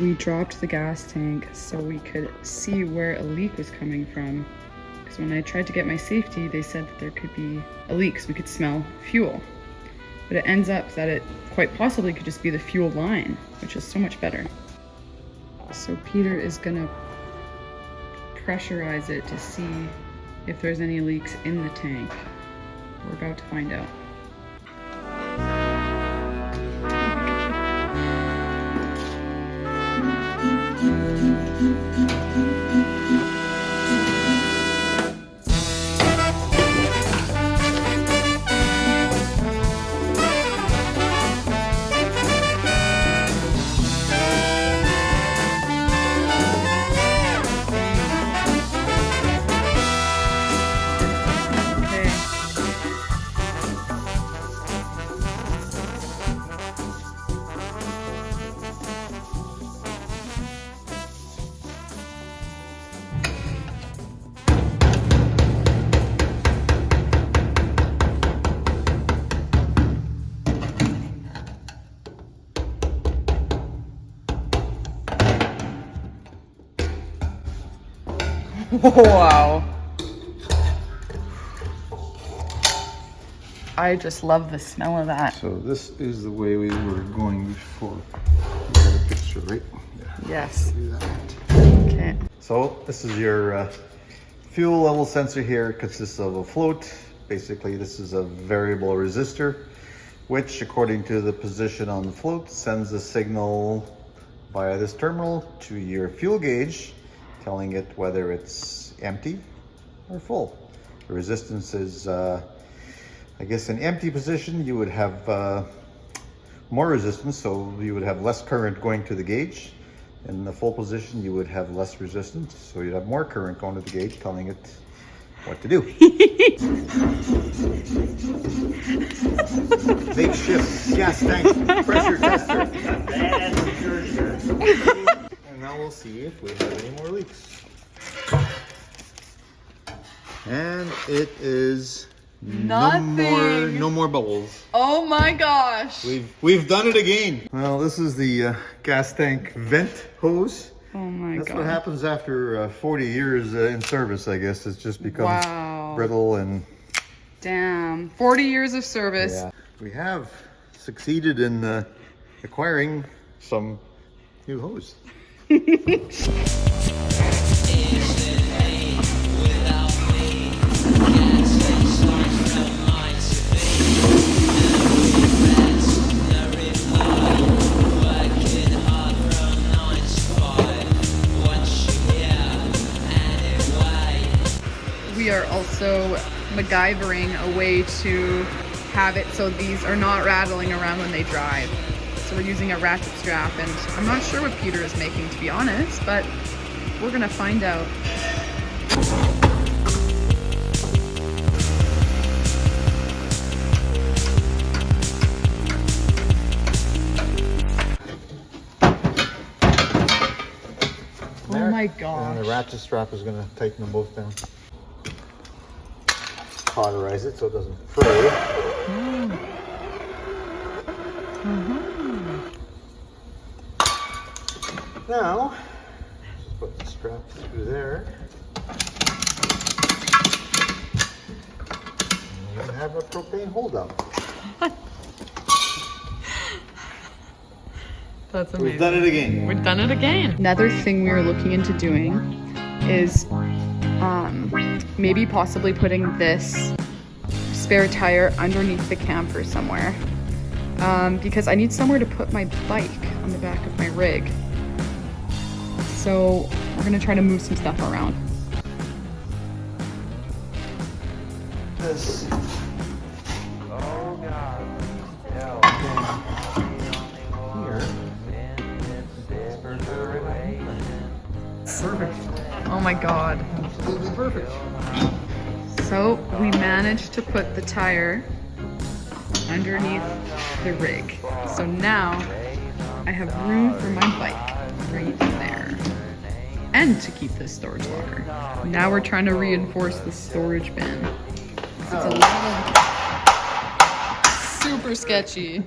we dropped the gas tank so we could see where a leak was coming from. Because when I tried to get my safety, they said that there could be a leak so we could smell fuel. But it ends up that it quite possibly could just be the fuel line, which is so much better. So Peter is gonna pressurize it to see if there's any leaks in the tank. We're about to find out. Wow. I just love the smell of that. So this is the way we were going before. You got a picture, right? Yeah. Yes. Do that. Okay. So this is your fuel level sensor here. It consists of a float. Basically, this is a variable resistor, which according to the position on the float sends a signal via this terminal to your fuel gauge, telling it whether it's empty or full. The resistance is, I guess in empty position, you would have more resistance, so you would have less current going to the gauge. In the full position, you would have less resistance, so you'd have more current going to the gauge, telling it what to do. Makeshift gas tank pressure tester. And now we'll see if we have any more leaks. And it is Nothing. no more bubbles. Oh my gosh. We've done it again. Well, this is the gas tank vent hose. Oh my god. That's what happens after 40 years in service, I guess. It just becomes brittle and... Damn. 40 years of service. Yeah. We have succeeded in acquiring some new hose. We are also MacGyvering a way to have it so these are not rattling around when they drive. So we're using a ratchet strap, and I'm not sure what Peter is making, to be honest, but we're gonna find out. Oh my gosh. And the ratchet strap is going to tighten them both down. Cauterize it so it doesn't fray. Now, just put the strap through there. And we have a propane hold up. That's amazing. We've done it again. We've done it again. Another thing we were looking into doing is maybe possibly putting this spare tire underneath the camper somewhere, because I need somewhere to put my bike on the back of my rig. So we're gonna try to move some stuff around. This. Oh God. Perfect. Oh my god. Absolutely perfect. So we managed to put the tire underneath the rig. So now I have room for my bike right there. And to keep this storage locker. Now we're trying to reinforce the storage bin. It's a little super sketchy.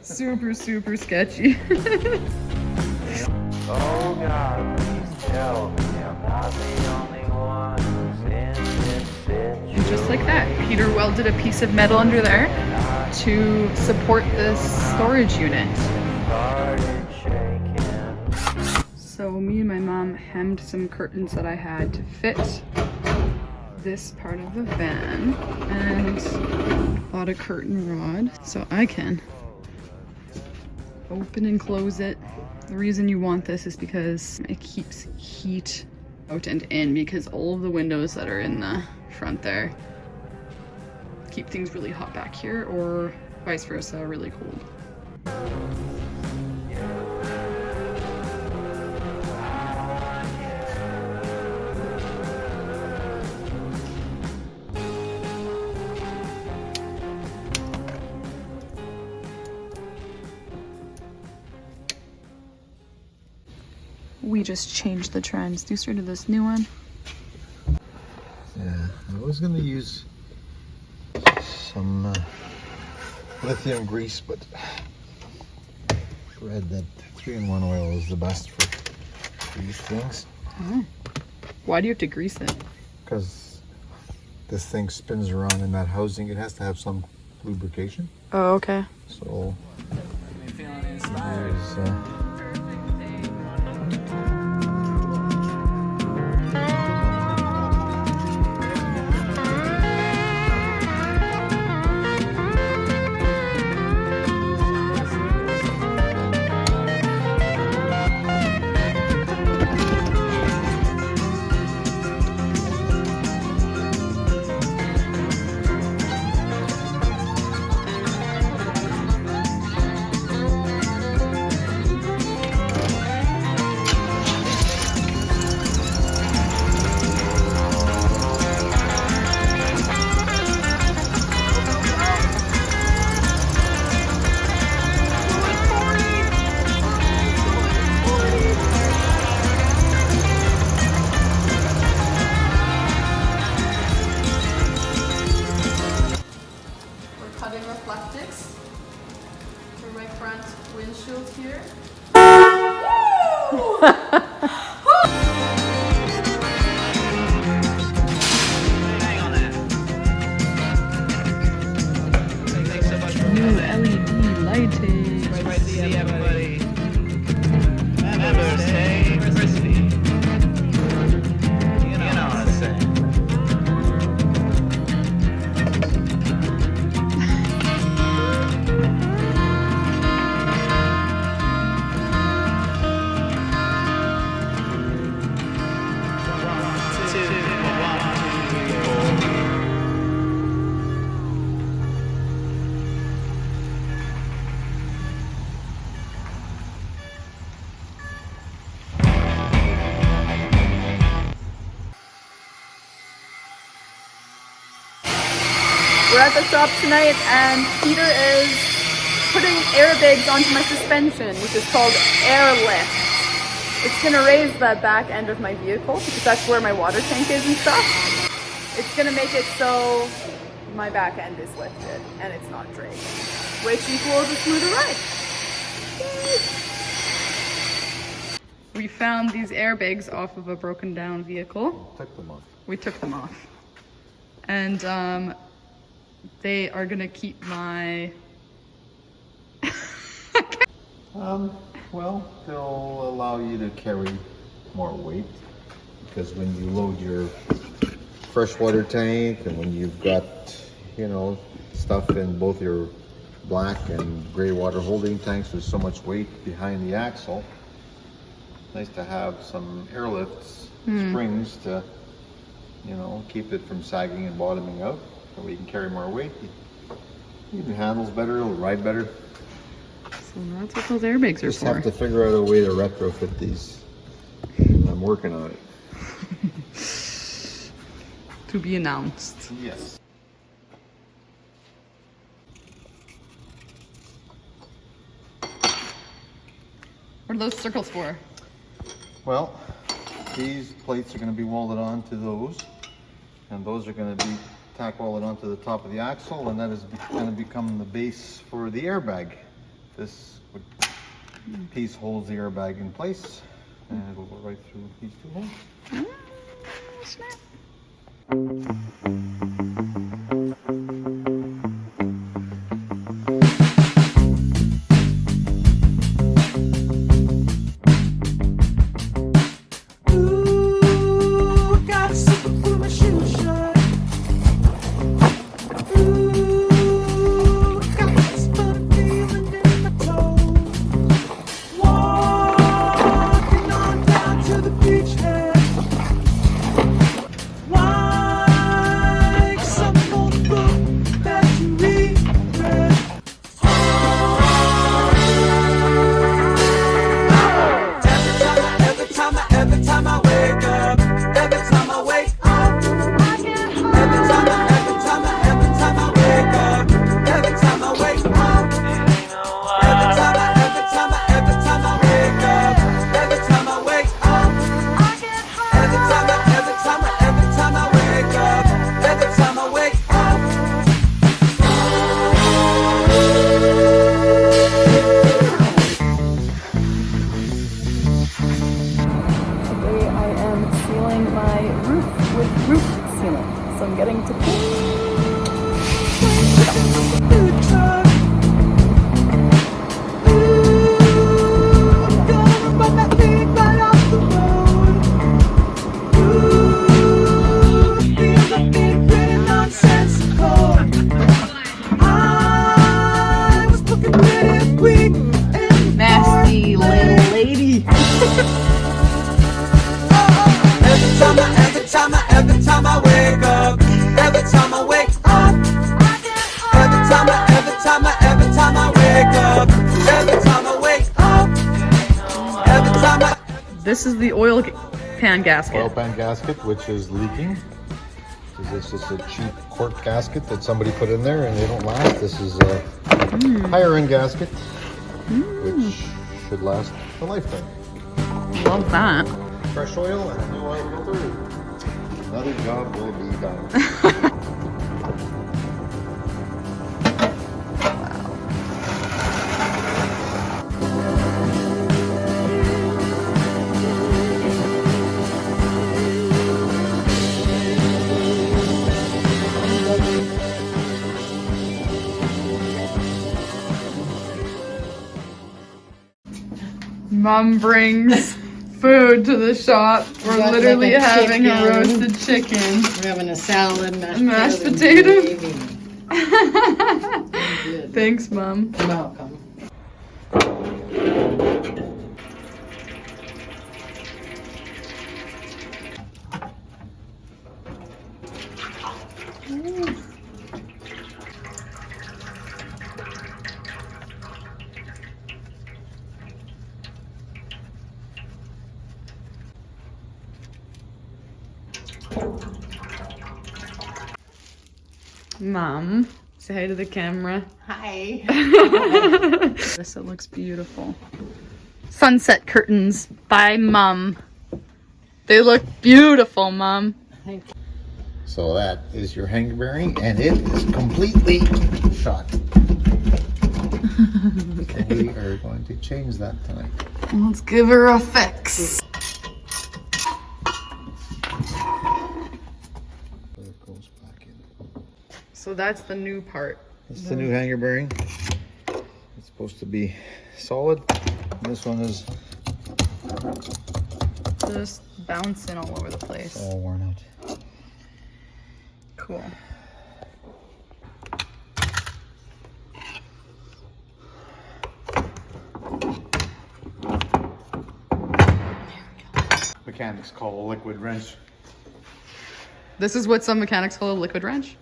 Super sketchy. Oh God, please tell me I'm not the only one who's in this situation. And just like that, Peter welded a piece of metal under there to support this storage unit. Started shaking. So me and my mom hemmed some curtains that I had to fit this part of the van and bought a curtain rod so I can open and close it. The reason you want this is because it keeps heat out and in, because all of the windows that are in the front there keep things really hot back here, or vice versa, really cold. We just changed the transducer to this new one. Yeah, I was gonna use some lithium grease, but I read that 3-in-1 oil is the best for these things. Oh. Why do you have to grease it? Because this thing spins around in that housing, it has to have some lubrication. Oh, okay. So here's reflectics for my front windshield here. New LED lighting. Right to see everybody. Remember, stay crispy. You know what I'm saying. We're at the shop tonight and Peter is putting airbags onto my suspension, which is called airlift. It's gonna raise the back end of my vehicle because that's where my water tank is and stuff. It's gonna make it so my back end is lifted and it's not dragging, which equals a smoother ride. We found these airbags off of a broken down vehicle. took them off. We took them off. And they are gonna keep my Well, they'll allow you to carry more weight, because when you load your freshwater tank and when you've got, you know, stuff in both your black and gray water holding tanks, there's so much weight behind the axle. Nice to have some airlifts, springs to, you know, keep it from sagging and bottoming out, so we can carry more weight. It even handles better, it'll ride better. So that's what those airbags are Just for. have to figure out a way to retrofit these. I'm working on it. To be announced. Yes. What are those circles for? Well, these plates are going to be welded onto those, and those are going to be tack welded onto the top of the axle, and that is going to become the base for the airbag. This piece holds the airbag in place, and it'll go right through these two holes. Snap. So I'm getting to nasty little lady. Every time I wake up, every time I wake up, every time I wake up, every time I wake up, every time I. This is the oil pan gasket. Oil pan gasket, which is leaking. This is a cheap cork gasket that somebody put in there and they don't last. This is a higher end gasket, which should last a lifetime. Love that. Fresh oil and a new oil filter. Another job will be done. Mom brings food to the shop. We're got literally like a having a chicken. roasted chicken. We're having a salad, Mashed potato. potato. Thanks, Mom. You're welcome. Mom, say hi to the camera. Hi. This, it looks beautiful. Sunset curtains by Mom. They look beautiful, Mom. Thank you. So that is your hanger bearing, and it is completely shot. Okay. We are going to change that tonight. Let's give her a fix. So it goes back in. So that's the new part. This is the new hanger bearing. It's supposed to be solid. This one is Just bouncing all over the place. all worn out. Cool. Mechanics call a liquid wrench. This is what some mechanics call a liquid wrench?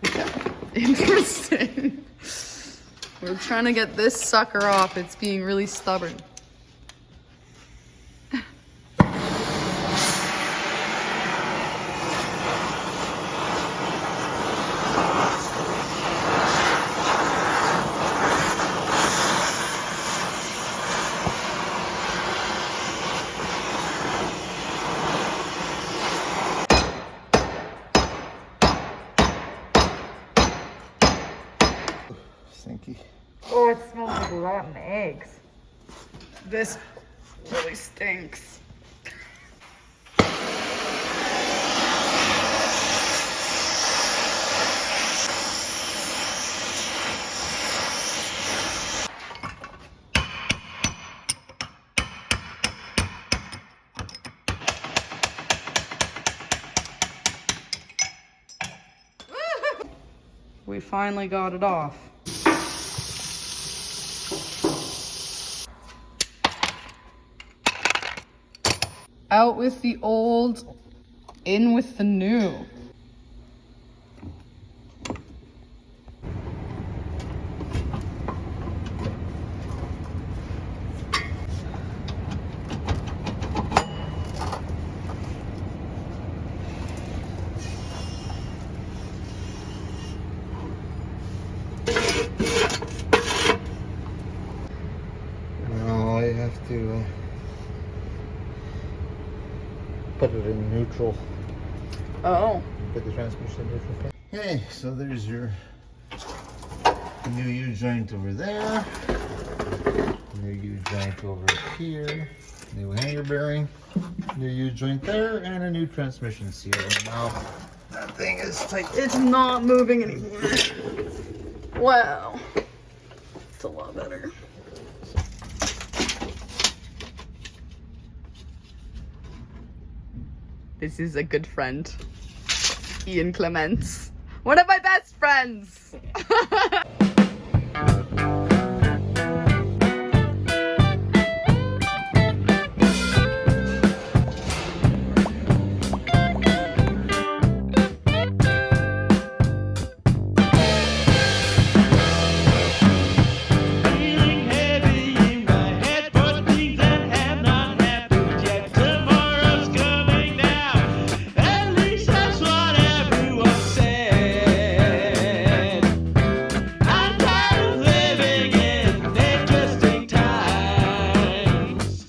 Interesting. We're trying to get this sucker off. It's being really stubborn. Stinky. Oh, it smells like rotten eggs. This really stinks. we finally got it off. Out with the old, in with the new. Now I have to put it in neutral. Oh. Put the transmission in neutral. Okay, so there's your new U-joint over there. New U-joint over here. New hanger bearing. New U-joint there, and a new transmission seal. And now that thing is tight. It's not moving anymore. Wow. It's a lot better. This is a good friend. Ian Clements. One of my best friends! Feeling heavy in my head for things that have not happened yet. Tomorrow's coming now. At least that's what everyone said. I'm tired of living in interesting times.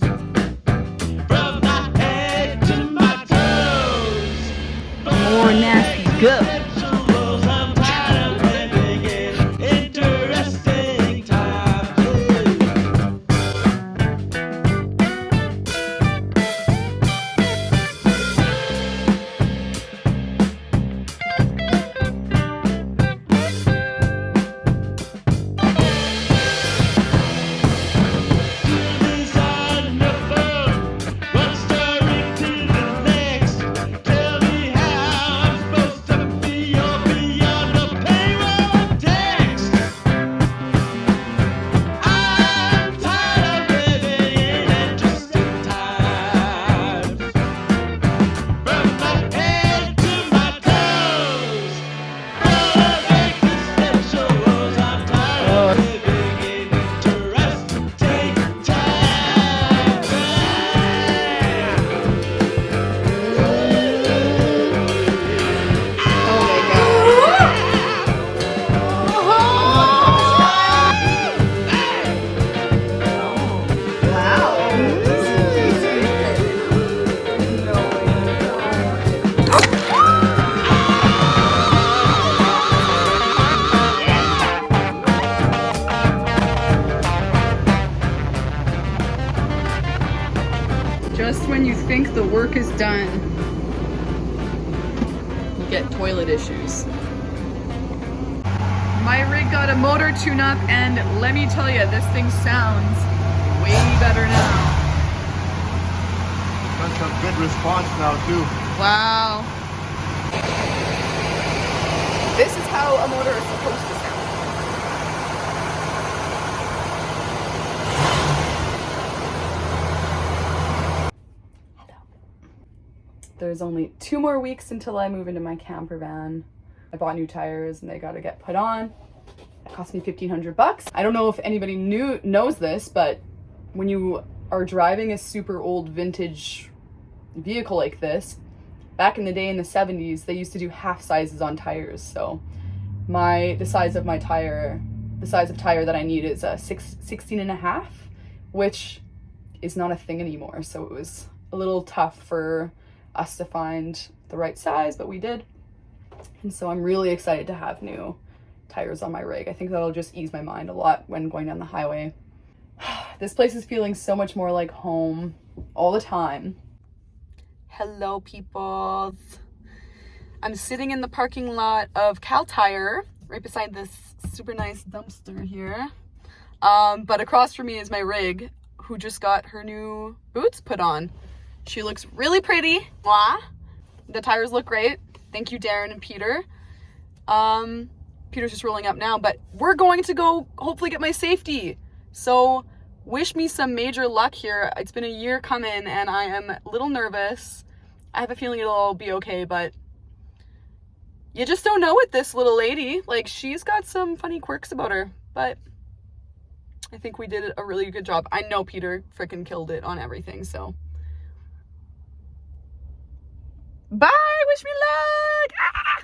From my head to my toes. More nasty go. I'm tired of living in interesting times. This on your phone, one story to the next. Tell me how I'm supposed to feel beyond the payroll text. I'm tired of living in interesting times. From my head to my toes, full of existential woes. I'm tired of living in interesting times. Just when you think the work is done, you get toilet issues. My rig got a motor tune-up, and let me tell you, this thing sounds way better now. That's a good response now too. Wow. This is how a motor is supposed to sound. There's only 2 more weeks until I move into my camper van. I bought new tires and they gotta get put on. It cost me $1,500. I don't know if anybody knows this, but when you are driving a super old vintage vehicle like this, back in the day in the 70s, they used to do half sizes on tires. So the size of tire that I need is a 16.5, which is not a thing anymore. So it was a little tough for us to find the right size, but we did. And so I'm really excited to have new tires on my rig. I think that'll just ease my mind a lot when going down the highway. This place is feeling so much more like home all the time. Hello, peoples. I'm sitting in the parking lot of Cal Tire, right beside this super nice dumpster here. But across from me is my rig, who just got her new boots put on. She looks really pretty. Mwah. The tires look great. Thank you, Darren and Peter. Peter's just rolling up now, but we're going to go hopefully get my safety. So wish me some major luck here. It's been a year coming and I am a little nervous. I have a feeling it'll all be okay, but you just don't know with this little lady. Like, she's got some funny quirks about her, but I think we did a really good job. I know Peter freaking killed it on everything, so. Bye, wish me luck. Ah!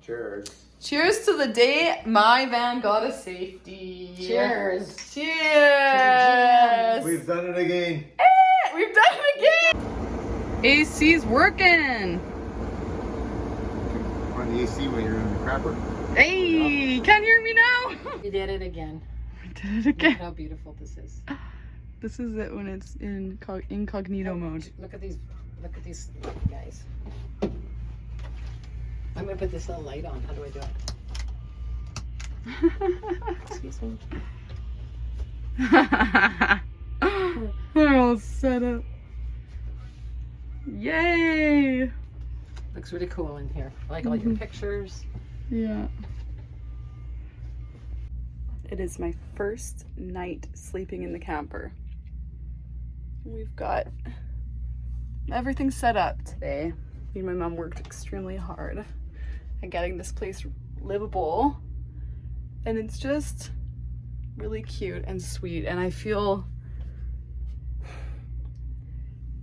Cheers. Cheers to the day my van got a safety. Cheers. Cheers. We've done it again. We've done it again. AC's working. On the AC when you're in the crapper. Hey, can you hear me now? We did it again. We did it Look again. how beautiful this is. This is it when it's in incognito mode. Look at these guys. I'm gonna put this little light on. How do I do it? Excuse me. They're all set up. Yay! Looks really cool in here. I like all your pictures. Yeah. It is my first night sleeping in the camper. We've got everything set up today. Me and my mom worked extremely hard at getting this place livable. And it's just really cute and sweet. And I feel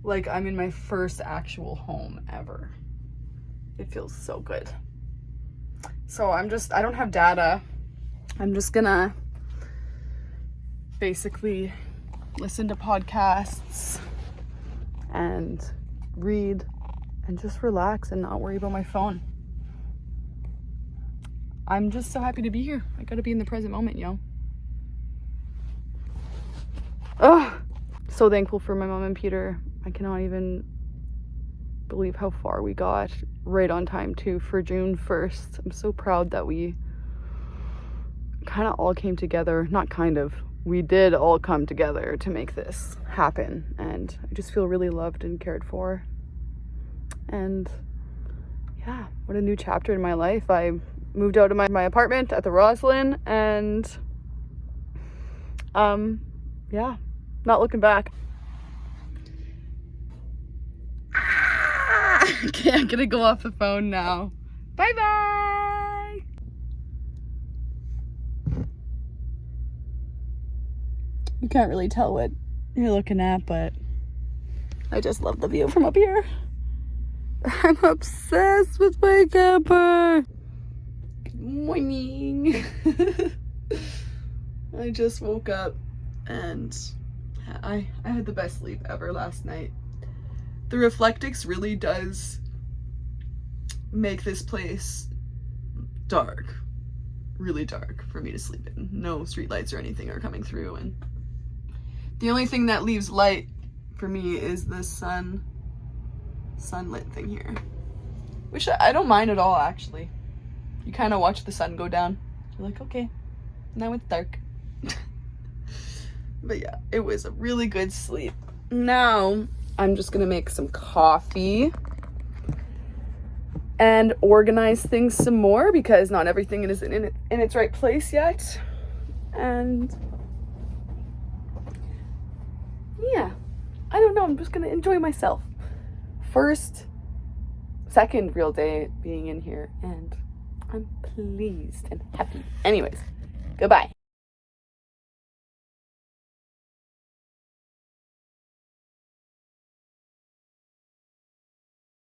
like I'm in my first actual home ever. It feels so good. So I don't have data. I'm just gonna basically listen to podcasts and read and just relax and not worry about my phone. I'm just so happy to be here. I gotta be in the present moment, yo. Oh, so thankful for my mom and Peter. I cannot even believe how far we got, right on time too, for June 1st. I'm so proud that we kind of all came together. Not kind of. We did all come together to make this happen. And I just feel really loved and cared for. And yeah, what a new chapter in my life. I moved out of my apartment at the Roslyn and yeah, not looking back. Okay, I'm gonna go off the phone now. Bye bye. You can't really tell what you're looking at, but I just love the view from up here. I'm obsessed with my camper. Good morning. I just woke up and I had the best sleep ever last night. The Reflectix really does make this place dark, really dark for me to sleep in. No streetlights or anything are coming through, and the only thing that leaves light for me is the sunlit thing here, which I don't mind at all, actually. You kind of watch the sun go down. You're like, okay, now it's dark. But yeah, it was a really good sleep. Now I'm just gonna make some coffee and organize things some more because not everything is in its right place yet. And yeah, I don't know, I'm just gonna enjoy myself. Second real day being in here, and I'm pleased and happy. Anyways, goodbye.